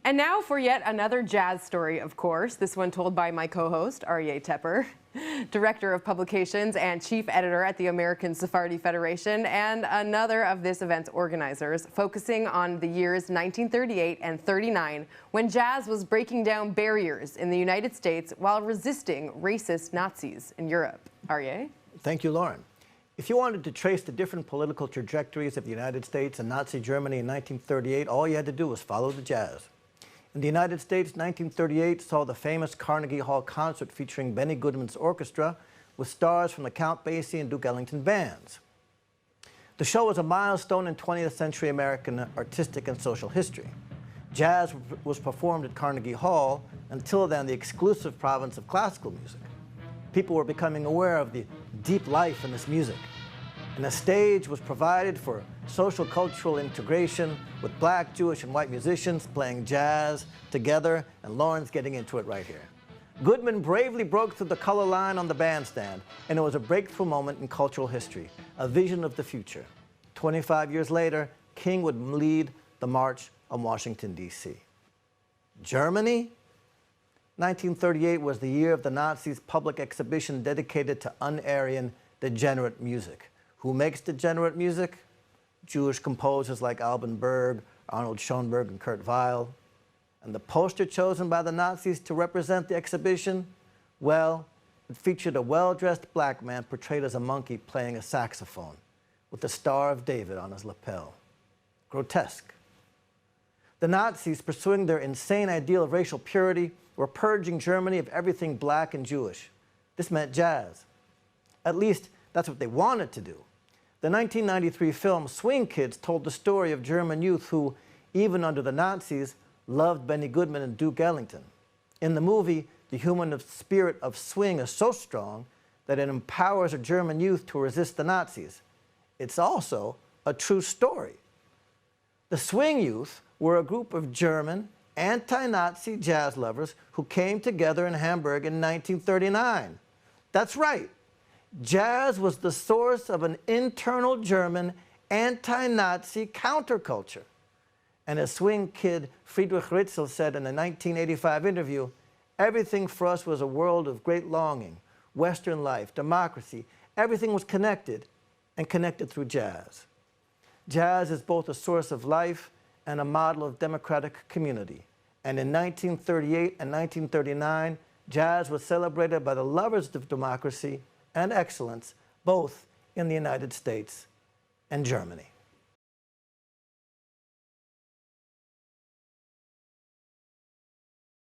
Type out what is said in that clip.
And now for yet another jazz story, of course, this one told by my co-host, Aryeh Tepper, Director of Publications and Chief Editor at the American Sephardi Federation, and another of this event's organizers, focusing on the years 1938 and 39, when jazz was breaking down barriers in the United States while resisting racist Nazis in Europe. Aryeh? Thank you, Lauren. If you wanted to trace the different political trajectories of the United States and Nazi Germany in 1938, all you had to do was follow the jazz. In the United States, 1938 saw the famous Carnegie Hall concert featuring Benny Goodman's orchestra with stars from the Count Basie and Duke Ellington bands. The show was a milestone in 20th century American artistic and social history. Jazz was performed at Carnegie Hall, until then the exclusive province of classical music. People were becoming aware of the deep life in this music, and a stage was provided for social cultural integration with black, Jewish, and white musicians playing jazz together, and Lauren's getting into it right here. Goodman bravely broke through the color line on the bandstand, and it was a breakthrough moment in cultural history, a vision of the future. 25 years later, King would lead the March on Washington, D.C. Germany? 1938 was the year of the Nazis' public exhibition dedicated to un-Aryan, degenerate music. Who makes degenerate music? Jewish composers like Alban Berg, Arnold Schoenberg, and Kurt Weill. And the poster chosen by the Nazis to represent the exhibition? Well, it featured a well-dressed black man portrayed as a monkey playing a saxophone with the Star of David on his lapel. Grotesque. The Nazis, pursuing their insane ideal of racial purity, were purging Germany of everything black and Jewish. This meant jazz. At least, that's what they wanted to do. The 1993 film Swing Kids told the story of German youth who, even under the Nazis, loved Benny Goodman and Duke Ellington. In the movie, the human spirit of swing is so strong that it empowers a German youth to resist the Nazis. It's also a true story. The swing youth were a group of German, anti-Nazi jazz lovers who came together in Hamburg in 1939. That's right. Jazz was the source of an internal German anti-Nazi counterculture. And as swing kid Friedrich Ritzel said in a 1985 interview, everything for us was a world of great longing, Western life, democracy. Everything was connected, and connected through jazz. Jazz is both a source of life and a model of democratic community. And in 1938 and 1939, jazz was celebrated by the lovers of democracy and excellence, both in the United States and Germany.